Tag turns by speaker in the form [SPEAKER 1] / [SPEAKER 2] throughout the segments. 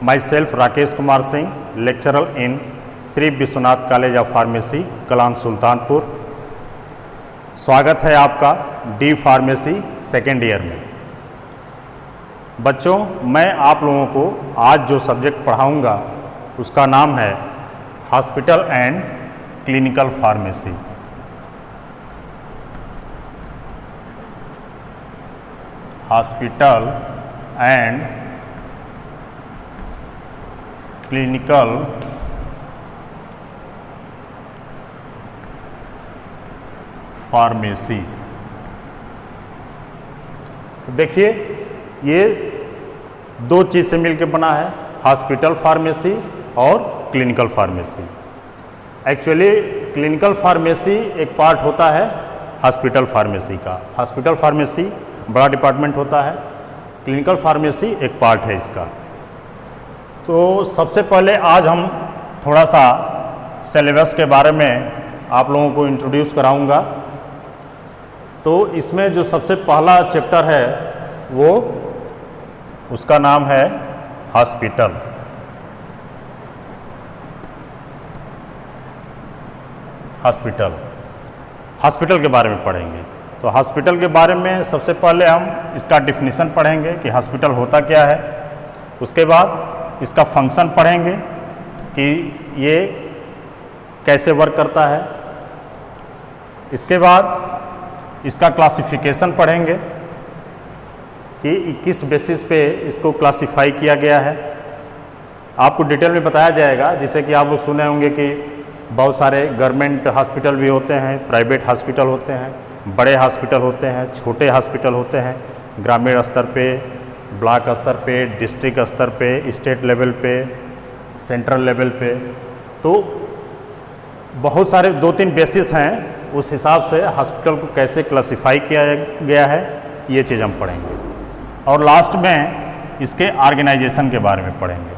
[SPEAKER 1] myself Rakesh Kumar Singh, lecturer in Shri Vishwanath college of pharmacy Kalan Sultanpur. स्वागत है आपका डी फार्मेसी सेकेंड ईयर में। बच्चों, मैं आप लोगों को आज जो सब्जेक्ट पढ़ाऊंगा उसका नाम है hospital and clinical pharmacy. Hospital and clinical pharmacy. देखिए, ये दो चीज़ से मिलकर बना है, हॉस्पिटल फार्मेसी और clinical pharmacy. Actually clinical pharmacy एक पार्ट होता है हॉस्पिटल फार्मेसी का। हॉस्पिटल फार्मेसी बड़ा डिपार्टमेंट होता है, क्लिनिकल फार्मेसी एक पार्ट है इसका। तो सबसे पहले आज हम थोड़ा सा सिलेबस के बारे में आप लोगों को इंट्रोड्यूस कराऊंगा। तो इसमें जो सबसे पहला चैप्टर है वो उसका नाम है हॉस्पिटल। हॉस्पिटल के बारे में पढ़ेंगे। तो हॉस्पिटल के बारे में सबसे पहले हम इसका डिफिनीशन पढ़ेंगे कि हॉस्पिटल होता क्या है। उसके बाद इसका फंक्शन पढ़ेंगे कि ये कैसे वर्क करता है। इसके बाद इसका क्लासिफिकेशन पढ़ेंगे कि किस बेसिस पे इसको क्लासिफाई किया गया है। आपको डिटेल में बताया जाएगा। जैसे कि आप लोग सुने होंगे कि बहुत सारे गवर्नमेंट हॉस्पिटल भी होते हैं, प्राइवेट हॉस्पिटल होते हैं, बड़े हॉस्पिटल होते हैं, छोटे हॉस्पिटल होते हैं, ग्रामीण स्तर पे, ब्लॉक स्तर पे, डिस्ट्रिक्ट स्तर पे, स्टेट लेवल पे, सेंट्रल लेवल पे। तो बहुत सारे 2-3 बेसिस हैं। उस हिसाब से हॉस्पिटल को कैसे क्लासिफाई किया गया है ये चीज़ हम पढ़ेंगे। और लास्ट में इसके ऑर्गेनाइजेशन के बारे में पढ़ेंगे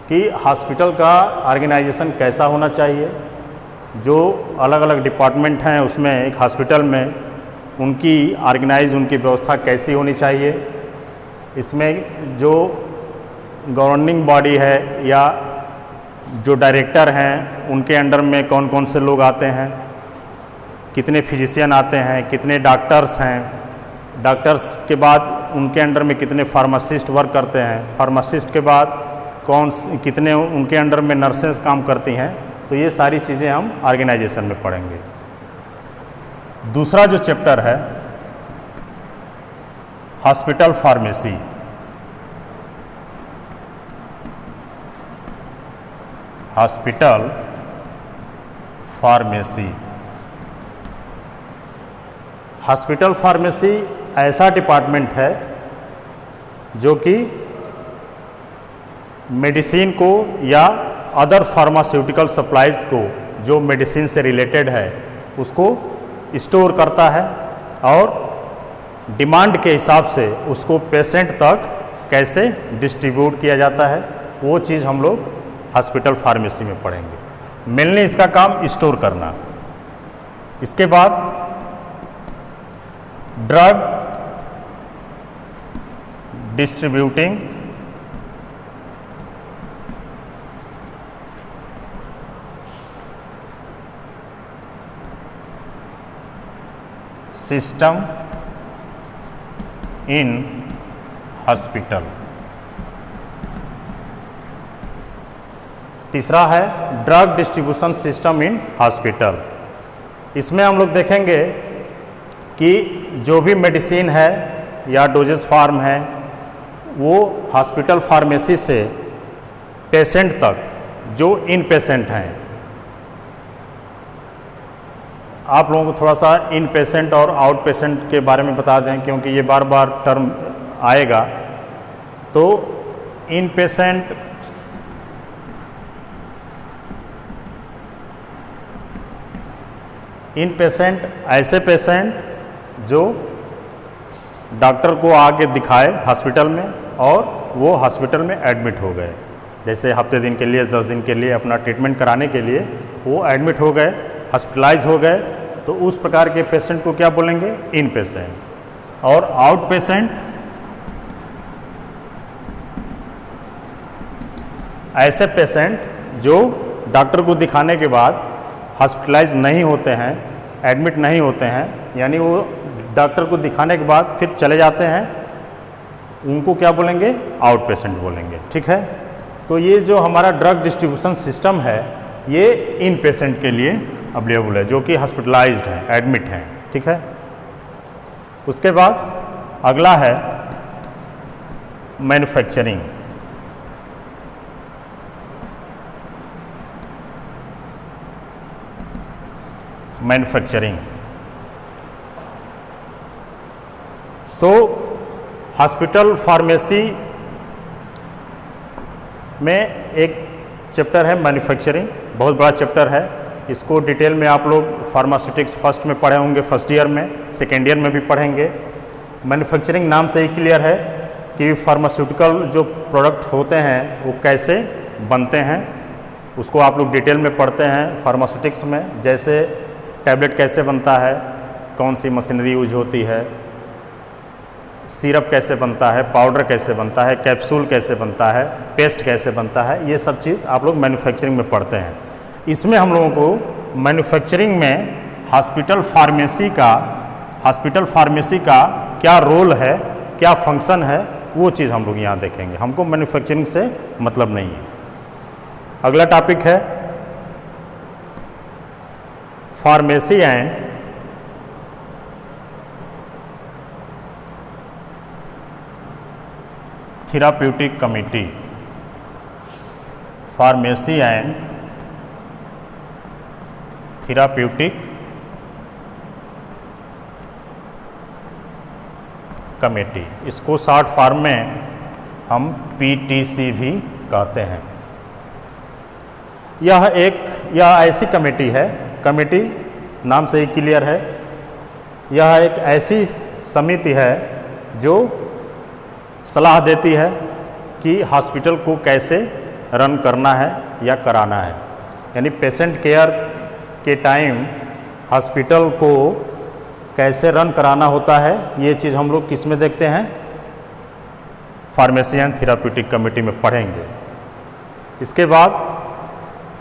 [SPEAKER 1] कि हॉस्पिटल का ऑर्गेनाइजेशन कैसा होना चाहिए। जो अलग अलग डिपार्टमेंट हैं उसमें एक हॉस्पिटल में उनकी उनकी व्यवस्था कैसी होनी चाहिए। इसमें जो गवर्निंग बॉडी है या जो डायरेक्टर हैं उनके अंडर में कौन कौन से लोग आते हैं, कितने फिजिशियन आते हैं, कितने डॉक्टर्स हैं, डॉक्टर्स के बाद उनके अंडर में कितने फार्मासिस्ट वर्क करते हैं, फार्मासिस्ट के बाद कितने उनके अंडर में नर्सेस काम करती हैं। तो ये सारी चीज़ें हम ऑर्गेनाइजेशन में पढ़ेंगे। दूसरा जो चैप्टर है hospital pharmacy. Hospital pharmacy. Hospital pharmacy ऐसा डिपार्टमेंट है जो कि मेडिसिन को या अदर फार्मास्यूटिकल सप्लाइज को, जो मेडिसिन से रिलेटेड है, उसको स्टोर करता है और डिमांड के हिसाब से उसको पेशेंट तक कैसे डिस्ट्रीब्यूट किया जाता है वो चीज़ हम लोग हॉस्पिटल फार्मेसी में पढ़ेंगे। मेनली इसका काम स्टोर करना। इसके बाद drug distributing system in hospital. तीसरा है drug distribution system in hospital. इसमें हम लोग देखेंगे कि जो भी मेडिसिन है या डोजेस फार्म है वो हॉस्पिटल फार्मेसी से पेशेंट तक, जो इन पेशेंट हैं, आप लोगों को थोड़ा सा इन पेशेंट और आउट पेशेंट के बारे में बता दें क्योंकि ये बार बार टर्म आएगा। तो इन पेशेंट ऐसे पेशेंट जो डॉक्टर को आके दिखाए हॉस्पिटल में और वो हॉस्पिटल में एडमिट हो गए, जैसे हफ्ते दिन के लिए 10 दिन के लिए अपना ट्रीटमेंट कराने के लिए वो एडमिट हो गए, हॉस्पिटलाइज हो गए। तो उस प्रकार के पेशेंट को क्या बोलेंगे? इन पेशेंट। और आउट पेशेंट ऐसे पेशेंट जो डॉक्टर को दिखाने के बाद हॉस्पिटलाइज नहीं होते हैं, एडमिट नहीं होते हैं, यानी वो डॉक्टर को दिखाने के बाद फिर चले जाते हैं, उनको क्या बोलेंगे? आउट पेशेंट बोलेंगे। ठीक है, तो ये जो हमारा ड्रग डिस्ट्रीब्यूशन सिस्टम है ये इन पेशेंट के लिए अवेलेबल है जो कि हॉस्पिटलाइज्ड हैं, एडमिट हैं। ठीक है, उसके बाद अगला है मैन्युफैक्चरिंग। मैन्युफैक्चरिंग तो हॉस्पिटल फार्मेसी में एक चैप्टर है मैन्युफैक्चरिंग, बहुत बड़ा चैप्टर है। इसको डिटेल में आप लोग फार्मास्यूटिक्स फर्स्ट में पढ़े होंगे, फर्स्ट ईयर में, सेकेंड ईयर में भी पढ़ेंगे। मैन्युफैक्चरिंग नाम से ही क्लियर है कि फार्मास्यूटिकल जो प्रोडक्ट होते हैं वो कैसे बनते हैं, उसको आप लोग डिटेल में पढ़ते हैं फार्मास्यूटिक्स में। जैसे टैबलेट कैसे बनता है, कौन सी मशीनरी यूज होती है, सिरप कैसे बनता है, पाउडर कैसे बनता है, कैप्सूल कैसे बनता है, पेस्ट कैसे बनता है, ये सब चीज़ आप लोग मैन्युफैक्चरिंग में पढ़ते हैं। इसमें हम लोगों को मैन्युफैक्चरिंग में हॉस्पिटल फार्मेसी का क्या रोल है, क्या फंक्शन है, वो चीज़ हम लोग यहाँ देखेंगे। हमको मैन्युफैक्चरिंग से मतलब नहीं है। अगला टॉपिक है pharmacy and therapeutic committee. Pharmacy and therapeutic committee, इसको शॉर्ट फॉर्म में हम पीटीसी भी कहते हैं। यह ऐसी कमेटी है, कमेटी नाम से ही क्लियर है, यह एक ऐसी समिति है जो सलाह देती है कि हॉस्पिटल को कैसे रन करना है या कराना है। यानी पेशेंट केयर के टाइम हॉस्पिटल को कैसे रन कराना होता है, ये चीज़ हम लोग किस में देखते हैं? फार्मेसी एंड थेराप्यूटिक कमेटी में पढ़ेंगे। इसके बाद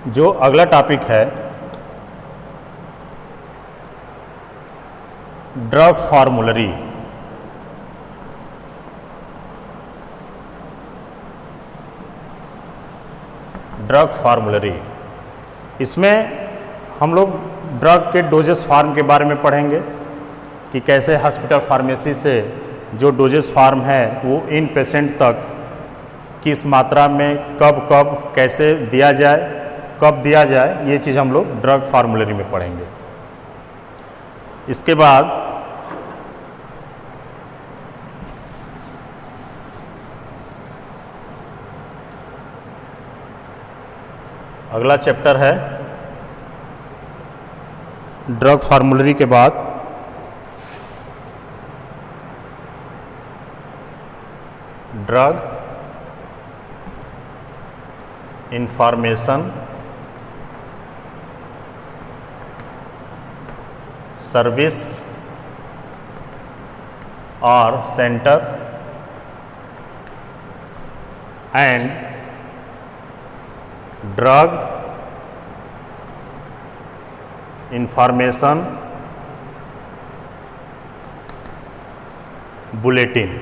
[SPEAKER 1] जो अगला टॉपिक है ड्रग फार्मूलरी। ड्रग फार्मूलरी, इसमें हम लोग ड्रग के डोजेस फार्म के बारे में पढ़ेंगे कि कैसे हॉस्पिटल फार्मेसी से जो डोजेस फार्म है वो इन पेशेंट तक किस मात्रा में कब कब कैसे दिया जाए, कब दिया जाए, ये चीज़ हम लोग ड्रग फार्मूलरी में पढ़ेंगे। इसके बाद अगला चैप्टर है ड्रग फार्मूलरी के बाद ड्रग इंफॉर्मेशन सर्विस और centre and drug information bulletin.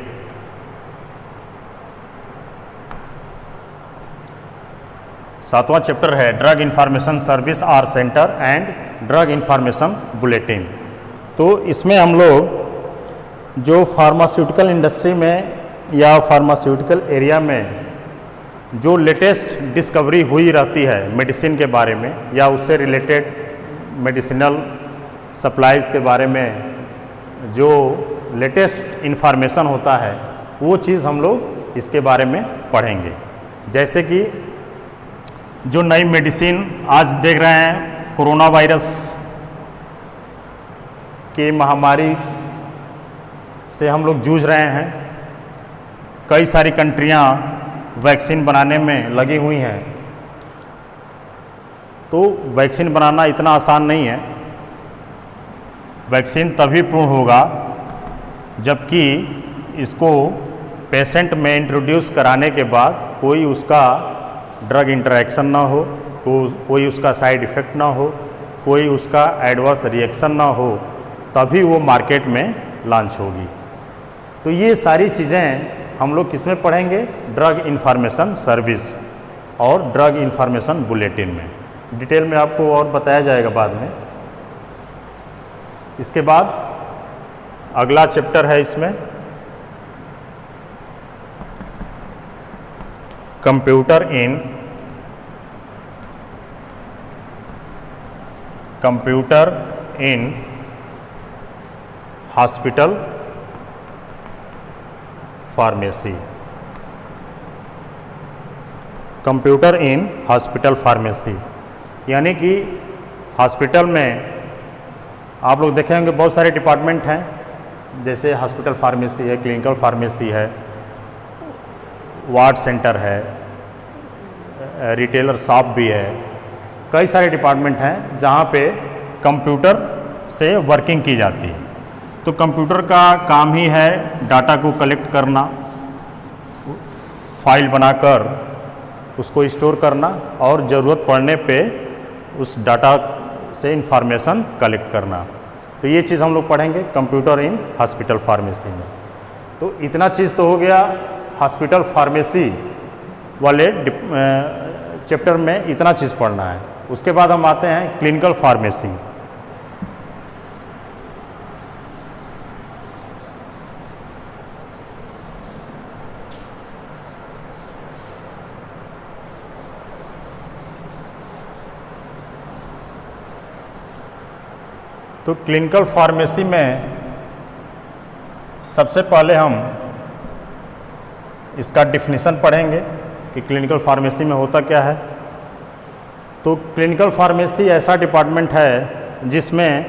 [SPEAKER 1] सातवां चैप्टर है ड्रग इंफॉर्मेशन सर्विस और centre and drug information bulletin. तो इसमें हम लोग जो फार्मास्यूटिकल इंडस्ट्री में या फार्मास्यूटिकल एरिया में जो लेटेस्ट डिस्कवरी हुई रहती है मेडिसिन के बारे में या उससे रिलेटेड मेडिसिनल सप्लाईज़ के बारे में जो लेटेस्ट इन्फॉर्मेशन होता है वो चीज़ हम लोग इसके बारे में पढ़ेंगे। जैसे कि जो नई मेडिसिन आज देख रहे हैं, कोरोना वायरस की महामारी से हम लोग जूझ रहे हैं, कई सारी कंट्रियां वैक्सीन बनाने में लगी हुई हैं। तो वैक्सीन बनाना इतना आसान नहीं है। वैक्सीन तभी पूर्ण होगा जबकि इसको पेशेंट में इंट्रोड्यूस कराने के बाद कोई उसका ड्रग इंटरेक्शन ना हो, कोई उसका साइड इफ़ेक्ट ना हो, कोई उसका एडवर्स रिएक्शन ना हो, तभी वो मार्केट में लॉन्च होगी। तो ये सारी चीज़ें हम लोग किस में पढ़ेंगे? ड्रग इंफॉर्मेशन सर्विस और ड्रग इंफॉर्मेशन बुलेटिन में। डिटेल में आपको और बताया जाएगा बाद में। इसके बाद अगला चैप्टर है इसमें computer in hospital pharmacy. Computer in hospital pharmacy यानी कि हॉस्पिटल में आप लोग देखे होंगे बहुत सारे डिपार्टमेंट हैं, जैसे हॉस्पिटल फार्मेसी है, क्लिनिकल फार्मेसी है, वार्ड सेंटर है, रिटेलर शॉप भी है, कई सारे डिपार्टमेंट हैं जहाँ पे कंप्यूटर से वर्किंग की जाती है। तो कंप्यूटर का काम ही है डाटा को कलेक्ट करना, फाइल बनाकर उसको स्टोर करना और ज़रूरत पड़ने पे उस डाटा से इंफॉर्मेशन कलेक्ट करना। तो ये चीज़ हम लोग पढ़ेंगे कंप्यूटर इन हॉस्पिटल फार्मेसी में। तो इतना चीज़ तो हो गया हॉस्पिटल फार्मेसी वाले चैप्टर में, इतना चीज़ पढ़ना है। उसके बाद हम आते हैं क्लिनिकल फार्मेसी। तो क्लिनिकल फार्मेसी में सबसे पहले हम इसका डिफिनीशन पढ़ेंगे कि क्लिनिकल फार्मेसी में होता क्या है। तो क्लिनिकल फार्मेसी ऐसा डिपार्टमेंट है जिसमें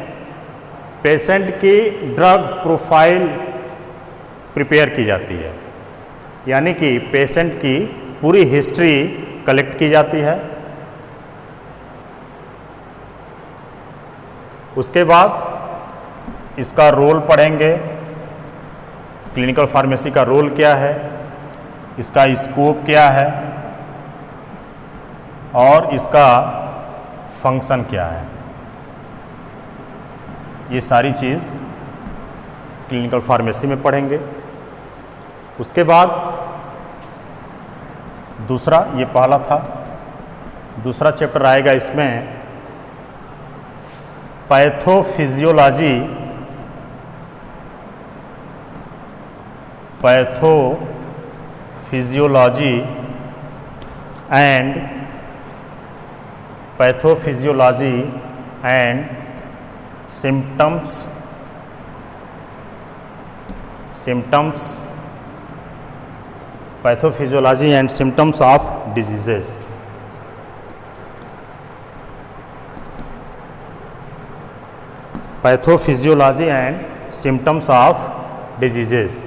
[SPEAKER 1] पेशेंट की ड्रग प्रोफाइल प्रिपेयर की जाती है, यानी कि पेशेंट की पूरी हिस्ट्री कलेक्ट की जाती है। उसके बाद इसका रोल पढ़ेंगे, क्लिनिकल फार्मेसी का रोल क्या है, इसका स्कोप क्या है और इसका फंक्शन क्या है। ये सारी चीज़ क्लिनिकल फार्मेसी में पढ़ेंगे। उसके बाद दूसरा, ये पहला था, दूसरा चैप्टर आएगा इसमें pathophysiology and symptoms of diseases. Pathophysiology and symptoms of diseases.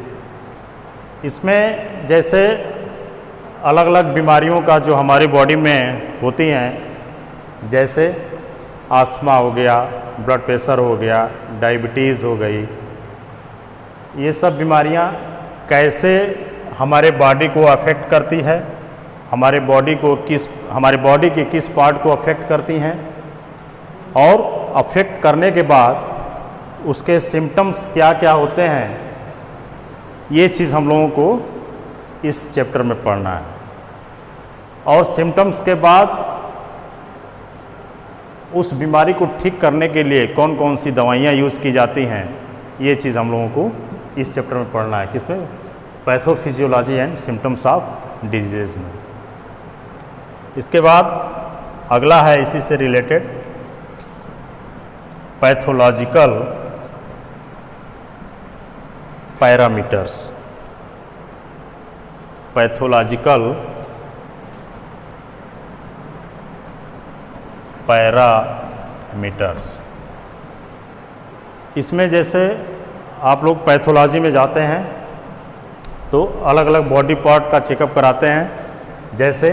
[SPEAKER 1] इसमें जैसे अलग अलग बीमारियों का जो हमारी बॉडी में होती हैं, जैसे आस्थमा हो गया, ब्लड प्रेशर हो गया, डायबिटीज़ हो गई, ये सब बीमारियां कैसे हमारे बॉडी को अफेक्ट करती है, हमारे बॉडी के किस पार्ट को अफेक्ट करती हैं और अफेक्ट करने के बाद उसके सिम्टम्स क्या क्या होते हैं, ये चीज़ हम लोगों को इस चैप्टर में पढ़ना है। और सिम्टम्स के बाद उस बीमारी को ठीक करने के लिए कौन कौन सी दवाइयाँ यूज़ की जाती हैं, ये चीज़ हम लोगों को इस चैप्टर में पढ़ना है। किसमें? Pathophysiology and symptoms of disease में। इसके बाद अगला है इसी से related pathological parameters. Pathological parameters, इसमें जैसे आप लोग पैथोलॉजी में जाते हैं तो अलग अलग बॉडी पार्ट का चेकअप कराते हैं, जैसे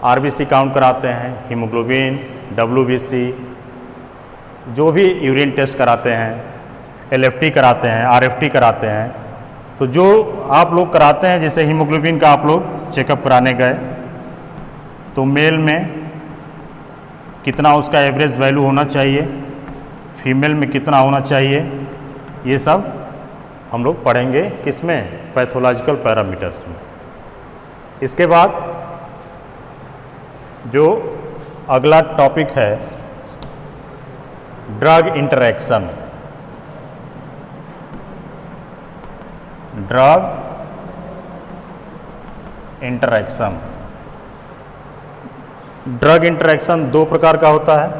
[SPEAKER 1] आरबीसी काउंट कराते हैं, हीमोग्लोबिन, डब्ल्यूबीसी, जो भी यूरिन टेस्ट कराते हैं, एलएफटी कराते हैं, आरएफटी कराते हैं। तो जो आप लोग कराते हैं, जैसे हीमोग्लोबिन का आप लोग चेकअप कराने गए तो मेल में कितना उसका एवरेज वैल्यू होना चाहिए, फीमेल में कितना होना चाहिए, ये सब हम लोग पढ़ेंगे किसमें, पैथोलॉजिकल पैरामीटर्स में। इसके बाद जो अगला टॉपिक है drug interaction. Drug interaction, drug interaction दो प्रकार का होता है,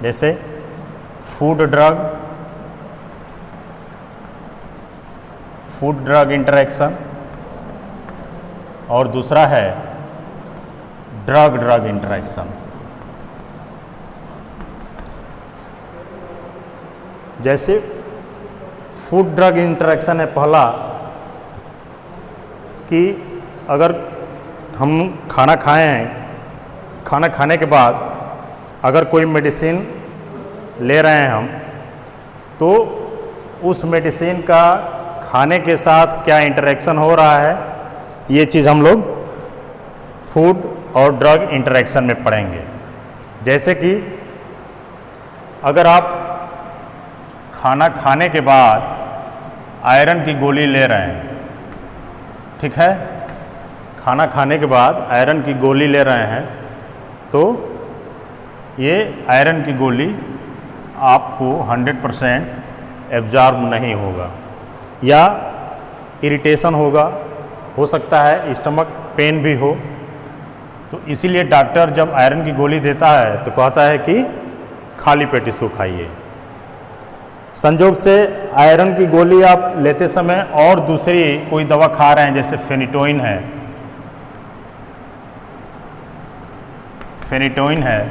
[SPEAKER 1] जैसे फूड ड्रग इंटरैक्शन, और दूसरा है ड्रग इंटरैक्शन। जैसे फूड ड्रग इंटरैक्शन है पहला, कि अगर हम खाना खाए हैं, खाना खाने के बाद अगर कोई मेडिसिन ले रहे हैं हम, तो उस मेडिसिन का खाने के साथ क्या इंटरेक्शन हो रहा है, ये चीज़ हम लोग फूड और ड्रग इंटरेक्शन में पढ़ेंगे। जैसे कि अगर आप खाना खाने के बाद आयरन की गोली ले रहे हैं, ठीक है, खाना खाने के बाद आयरन की गोली ले रहे हैं, तो ये आयरन की गोली आपको 100% एब्जॉर्ब नहीं होगा, या इरिटेशन होगा, हो सकता है स्टमक पेन भी हो। तो इसीलिए डॉक्टर जब आयरन की गोली देता है तो कहता है कि खाली पेट इसको खाइए। संयोग से आयरन की गोली आप लेते समय और दूसरी कोई दवा खा रहे हैं, जैसे फेनिटोइन है,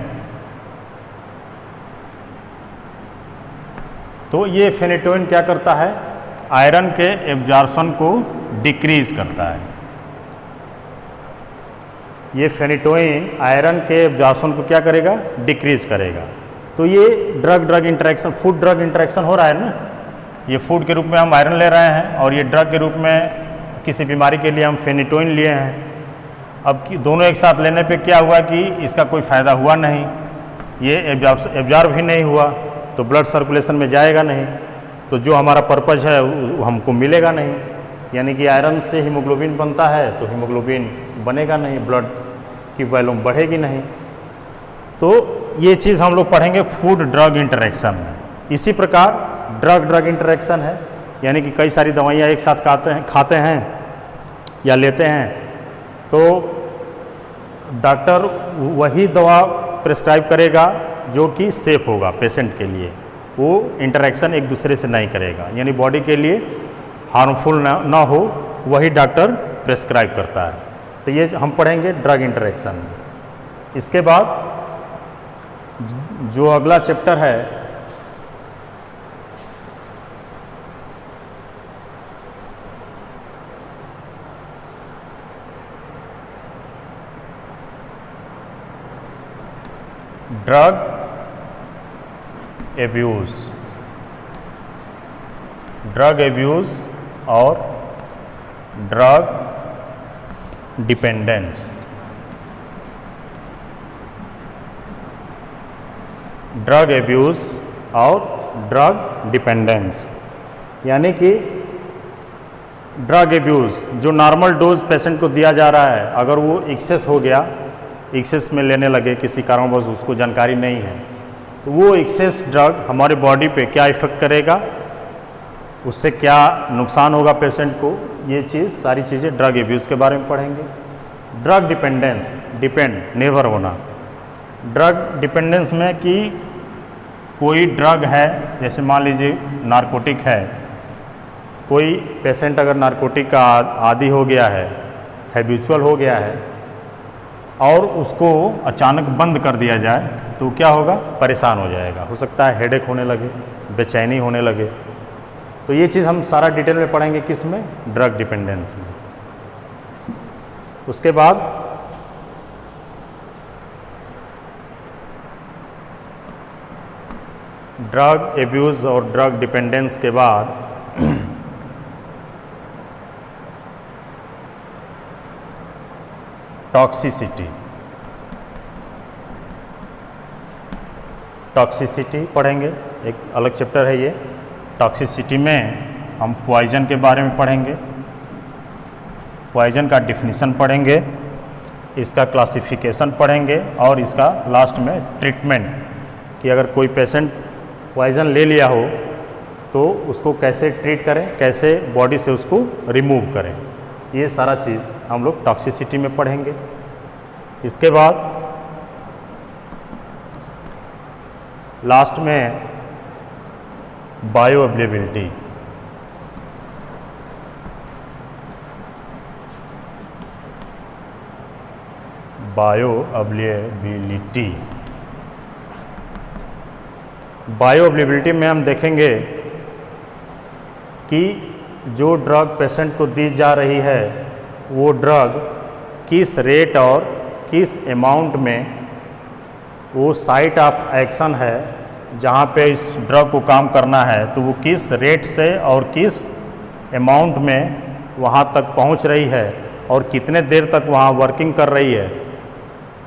[SPEAKER 1] तो ये फेनिटोइन क्या करता है, आयरन के एब्जॉर्प्शन को डिक्रीज करता है। ये फेनिटोइन आयरन के एब्जॉर्प्शन को क्या करेगा, डिक्रीज करेगा। तो ये drug interaction, food drug interaction हो रहा है ना, ये फूड के रूप में हम आयरन ले रहे हैं और ये ड्रग के रूप में किसी बीमारी के लिए हम फेनिटोइन लिए हैं। अब दोनों एक साथ लेने पे क्या हुआ कि इसका कोई फ़ायदा हुआ नहीं, ये एब्जॉर्ब भी नहीं हुआ, तो ब्लड सर्कुलेशन में जाएगा नहीं, तो जो हमारा पर्पज़ है वो हमको मिलेगा नहीं। यानी कि आयरन से हीमोग्लोबिन बनता है, तो हीमोग्लोबिन बनेगा नहीं, ब्लड की वॉल्यूम बढ़ेगी नहीं। तो ये चीज़ हम लोग पढ़ेंगे फूड ड्रग इंटरेक्शन में। इसी प्रकार ड्रग इंटरेक्शन है, यानी कि कई सारी दवाइयाँ एक साथ खाते हैं या लेते हैं, तो डॉक्टर वही दवा प्रिस्क्राइब करेगा जो कि सेफ होगा पेशेंट के लिए, वो इंटरेक्शन एक दूसरे से नहीं करेगा, यानी बॉडी के लिए हार्मफुल ना हो, वही डॉक्टर प्रिस्क्राइब करता है। तो ये हम पढ़ेंगे ड्रग इंटरेक्शन में। इसके बाद जो अगला चैप्टर है ड्रग एब्यूज़ और ड्रग डिपेंडेंस। ड्रग एब्यूज़ और ड्रग डिपेंडेंस, यानी कि ड्रग एब्यूज़ जो नॉर्मल डोज पेशेंट को दिया जा रहा है, अगर वो एक्सेस हो गया, एक्सेस में लेने लगे किसी कारणवश, उसको जानकारी नहीं है, तो वो एक्सेस ड्रग हमारे बॉडी पे क्या इफ़ेक्ट करेगा, उससे क्या नुकसान होगा पेशेंट को, ये चीज़ सारी चीज़ें ड्रग एब्यूज़ के बारे में पढ़ेंगे। ड्रग डिपेंडेंस, डिपेंड, निर्भर होना। ड्रग डिपेंडेंस में कि कोई ड्रग है, जैसे मान लीजिए नारकोटिक है, कोई पेशेंट अगर नारकोटिक का आदी हो गया है, हैबिचुअल हो गया है, और उसको अचानक बंद कर दिया जाए तो क्या होगा, परेशान हो जाएगा, हो सकता है हेडेक होने लगे, बेचैनी होने लगे। तो ये चीज़ हम सारा डिटेल में पढ़ेंगे किस में, ड्रग डिपेंडेंस में। उसके बाद ड्रग एब्यूज़ और ड्रग डिपेंडेंस के बाद टॉक्सिसिटी, टॉक्सिसिटी पढ़ेंगे, एक अलग चैप्टर है ये। टॉक्सिसिटी में हम पॉइजन के बारे में पढ़ेंगे, पॉइजन का डिफिनीशन पढ़ेंगे, इसका क्लासिफिकेशन पढ़ेंगे और इसका लास्ट में ट्रीटमेंट, कि अगर कोई पेशेंट पॉइजन ले लिया हो तो उसको कैसे ट्रीट करें, कैसे बॉडी से उसको रिमूव करें, ये सारा चीज़ हम लोग टॉक्सिसिटी में पढ़ेंगे। इसके बाद लास्ट में bio availability, bio availability, bio availability में हम देखेंगे कि जो ड्रग पेशेंट को दी जा रही है वो ड्रग किस रेट और किस अमाउंट में, वो साइट ऑफ एक्शन है जहाँ पे इस ड्रग को काम करना है, तो वो किस रेट से और किस अमाउंट में वहाँ तक पहुँच रही है और कितने देर तक वहाँ वर्किंग कर रही है,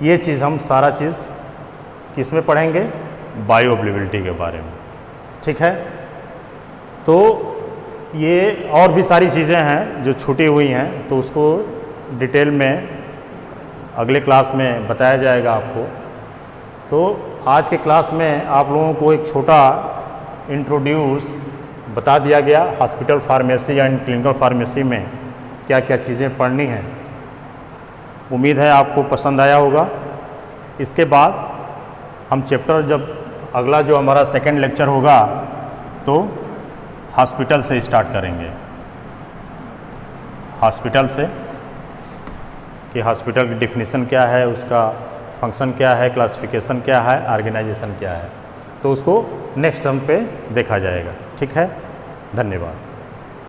[SPEAKER 1] ये चीज़ हम सारा चीज़ किस में पढ़ेंगे, बायो अवेलेबिलिटी के बारे में। ठीक है, तो ये और भी सारी चीज़ें हैं जो छूटी हुई हैं, तो उसको डिटेल में अगले क्लास में बताया जाएगा आपको। तो आज के क्लास में आप लोगों को एक छोटा इंट्रोड्यूस बता दिया गया hospital pharmacy and clinical pharmacy में क्या क्या चीज़ें पढ़नी हैं। उम्मीद है आपको पसंद आया होगा। इसके बाद हम चैप्टर, जब अगला जो हमारा सेकंड लेक्चर होगा तो हॉस्पिटल से स्टार्ट करेंगे, हॉस्पिटल से, कि हॉस्पिटल की डिफिनीशन क्या है, उसका फंक्शन क्या है, क्लासिफिकेशन क्या है, ऑर्गेनाइजेशन क्या है, तो उसको नेक्स्ट टर्म पे देखा जाएगा। ठीक है, धन्यवाद।